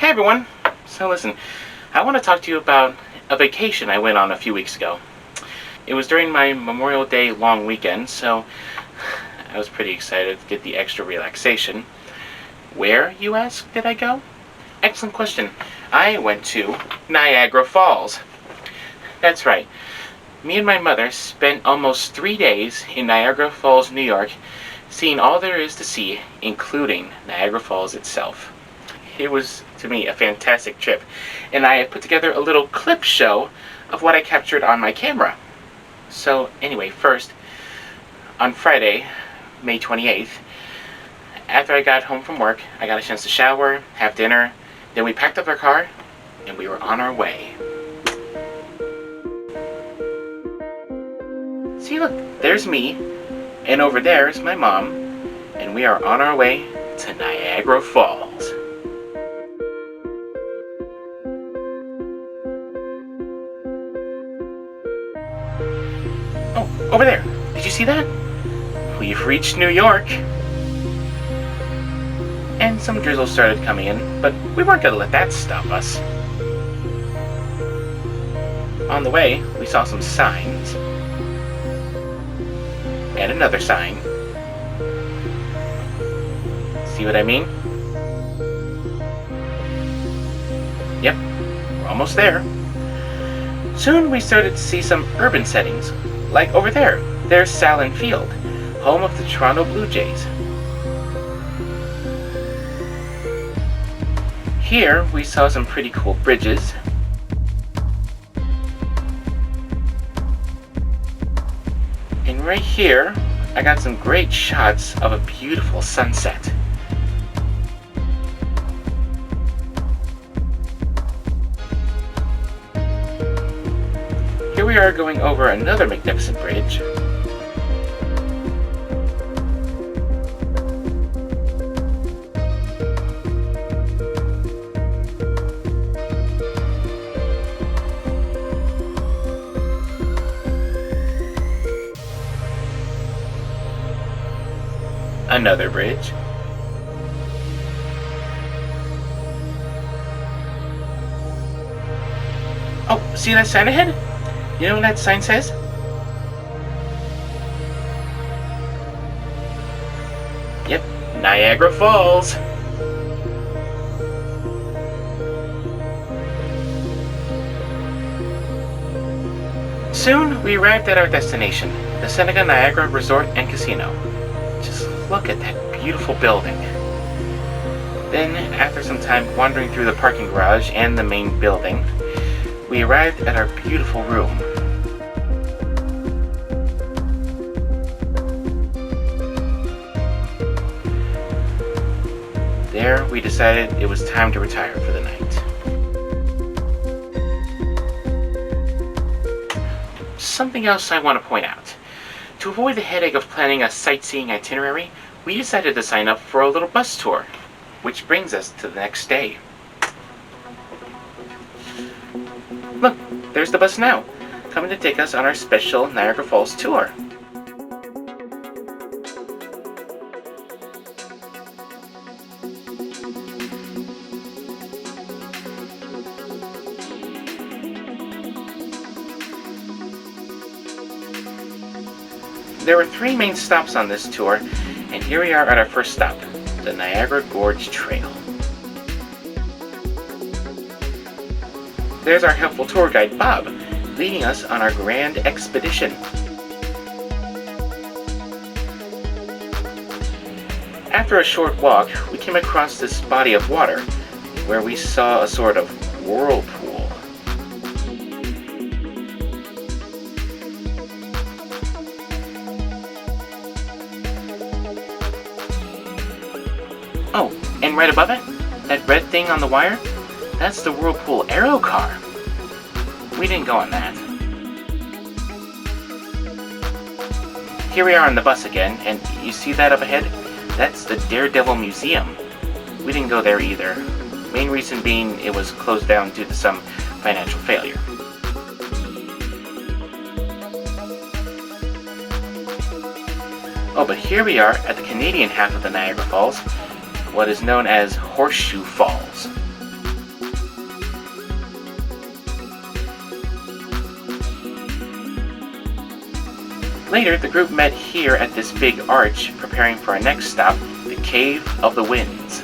Hey everyone! So listen, I want to talk to you about a vacation I went on a few weeks ago. It was during my Memorial Day long weekend, so I was pretty excited to get the extra relaxation. Where, you ask, did I go? Excellent question. I went to Niagara Falls. That's right. Me and my mother spent almost 3 days in Niagara Falls, New York, seeing all there is to see, including Niagara Falls itself. It was, to me, a fantastic trip, and I put together a little clip show of what I captured on my camera. So anyway, first, on Friday, May 28th, after I got home from work, I got a chance to shower, have dinner, then we packed up our car, and we were on our way. See, look, there's me, and over there is my mom, and we are on our way to Niagara Falls. Oh, over there. Did you see that? We've reached New York. And some drizzle started coming in, but we weren't going to let that stop us. On the way, we saw some signs. And another sign. See what I mean? Yep, we're almost there. Soon we started to see some urban settings. Like over there, there's Salin Field, home of the Toronto Blue Jays. Here we saw some pretty cool bridges. And right here, I got some great shots of a beautiful sunset. Here we are going over another magnificent bridge. Another bridge. Oh, see that sign ahead? You know what that sign says? Yep, Niagara Falls. Soon we arrived at our destination, the Seneca Niagara Resort and Casino. Just look at that beautiful building. Then, after some time wandering through the parking garage and the main building, we arrived at our beautiful room. There, we decided it was time to retire for the night. Something else I want to point out. To avoid the headache of planning a sightseeing itinerary, we decided to sign up for a little bus tour, which brings us to the next day. Look, there's the bus now, coming to take us on our special Niagara Falls tour. There were 3 main stops on this tour, and here we are at our first stop, the Niagara Gorge Trail. There's our helpful tour guide, Bob, leading us on our grand expedition. After a short walk, we came across this body of water, where we saw a sort of whirlpool. Oh, and right above it, that red thing on the wire, that's the Whirlpool Aero car. We didn't go on that. Here we are on the bus again, and you see that up ahead? That's the Daredevil Museum. We didn't go there either. Main reason being it was closed down due to some financial failure. Oh, but here we are at the Canadian half of the Niagara Falls, what is known as Horseshoe Falls. Later, the group met here at this big arch, preparing for our next stop, the Cave of the Winds.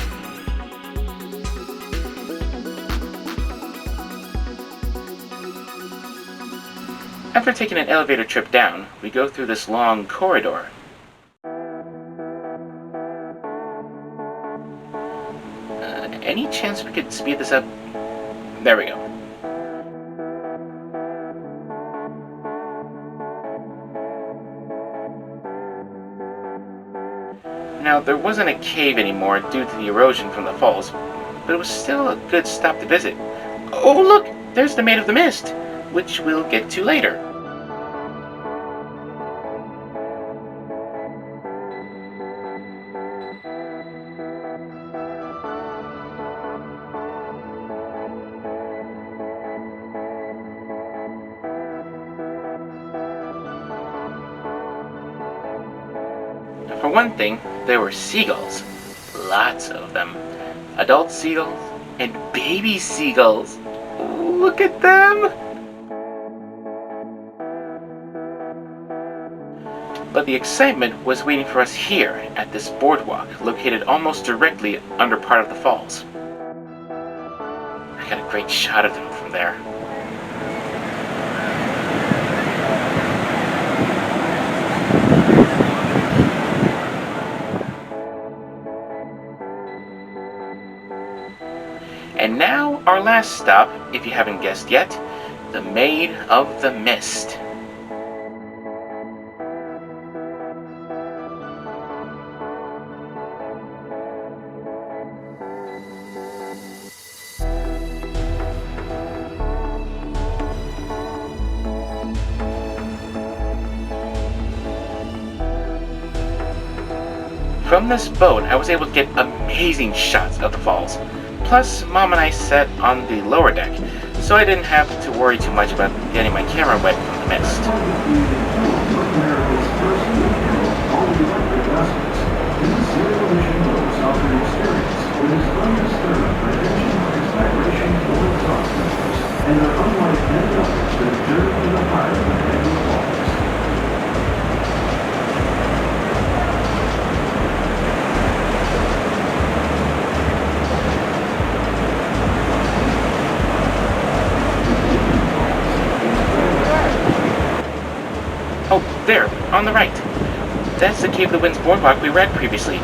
After taking an elevator trip down, we go through this long corridor. Any chance we could speed this up? There we go. Now, there wasn't a cave anymore due to the erosion from the falls, but it was still a good stop to visit. Oh look! There's the Maid of the Mist, which we'll get to later. For one thing, there were seagulls. Lots of them. Adult seagulls and baby seagulls. Look at them! But the excitement was waiting for us here at this boardwalk, located almost directly under part of the falls. I got a great shot of them from there. And now, our last stop, if you haven't guessed yet, the Maid of the Mist. From this boat, I was able to get amazing shots of the falls. Plus, Mom and I sat on the lower deck, so I didn't have to worry too much about getting my camera wet from the mist. Oh, there, on the right. That's the Cave of the Winds boardwalk we read previously.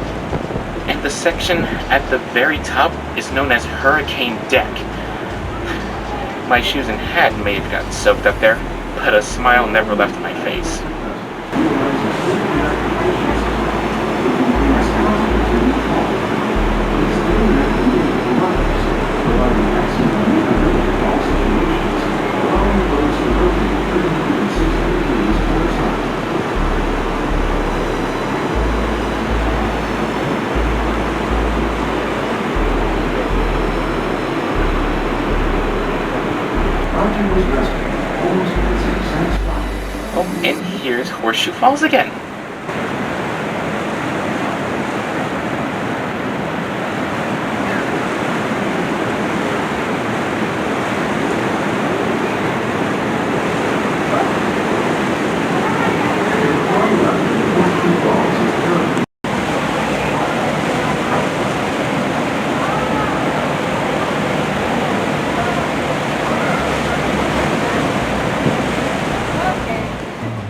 And the section at the very top is known as Hurricane Deck. My shoes and hat may have gotten soaked up there, but a smile never left my face. Oh, and here's Horseshoe Falls again.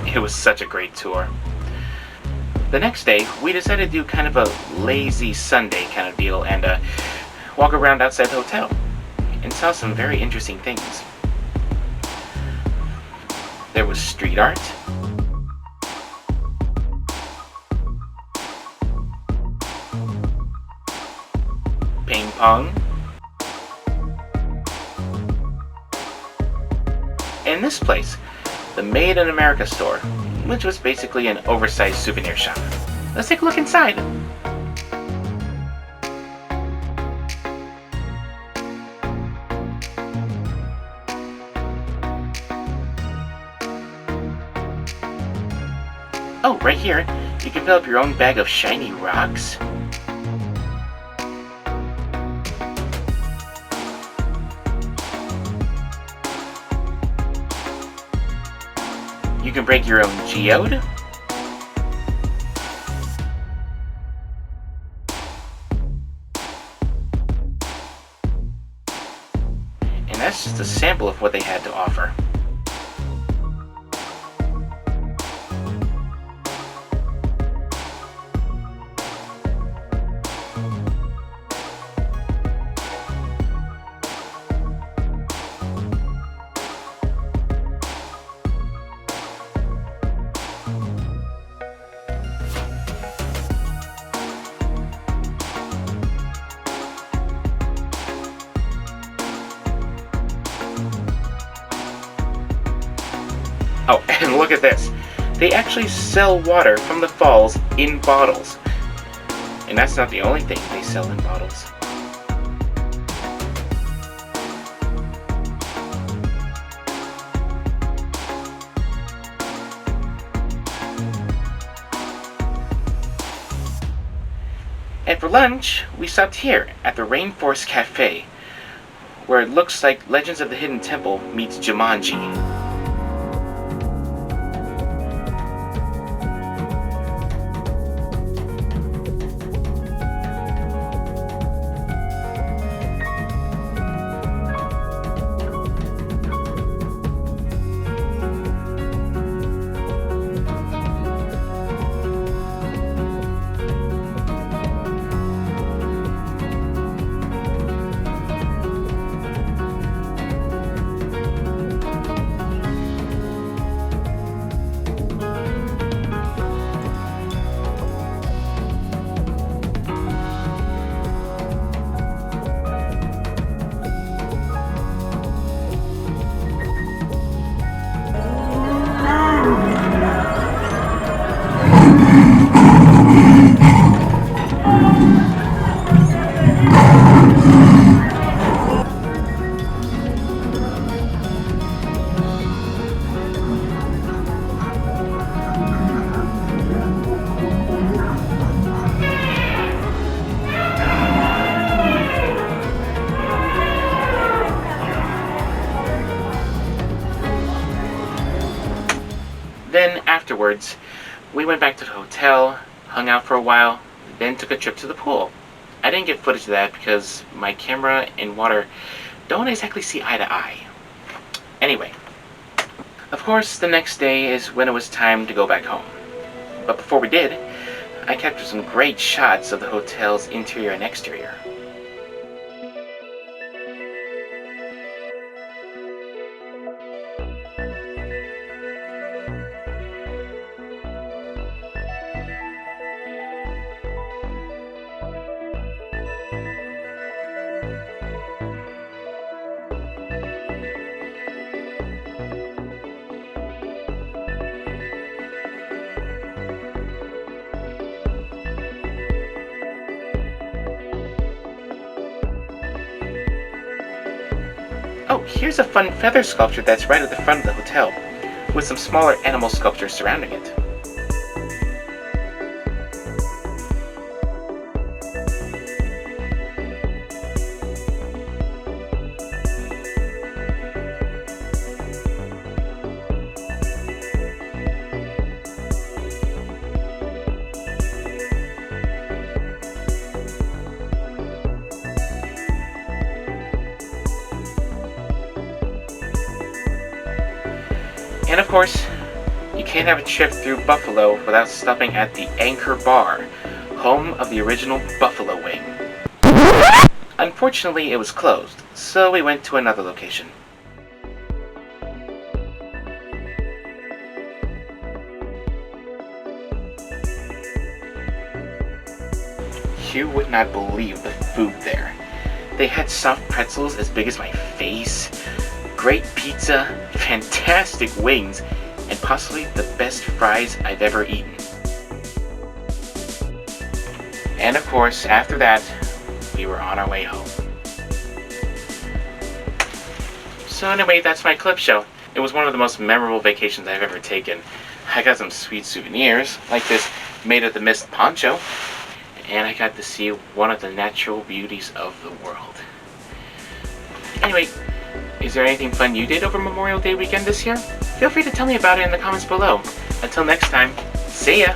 It was such a great tour. The next day, we decided to do kind of a lazy Sunday kind of deal and walk around outside the hotel and saw some very interesting things. There was street art, ping pong, and this place, the Made in America store, which was basically an oversized souvenir shop. Let's take a look inside. Oh, right here, you can fill up your own bag of shiny rocks. You can break your own geode. that's just a sample of what they had to offer. Oh, and look at this. They actually sell water from the falls in bottles. And that's not the only thing they sell in bottles. And for lunch, we stopped here at the Rainforest Cafe, where it looks like Legends of the Hidden Temple meets Jumanji. Then afterwards, we went back to the hotel, hung out for a while, then took a trip to the pool. I didn't get footage of that because my camera and water don't exactly see eye to eye. Anyway, of course the next day is when it was time to go back home. But before we did, I captured some great shots of the hotel's interior and exterior. Oh, here's a fun feather sculpture that's right at the front of the hotel, with some smaller animal sculptures surrounding it. And of course, you can't have a trip through Buffalo without stopping at the Anchor Bar, home of the original Buffalo Wing. Unfortunately, it was closed, so we went to another location. You would not believe the food there. They had soft pretzels as big as my face, great pizza, fantastic wings, and possibly the best fries I've ever eaten. And of course, after that, we were on our way home. So anyway, that's my clip show. It was one of the most memorable vacations I've ever taken. I got some sweet souvenirs, like this Made of the Mist poncho, and I got to see one of the natural beauties of the world. Anyway, is there anything fun you did over Memorial Day weekend this year? Feel free to tell me about it in the comments below. Until next time, see ya!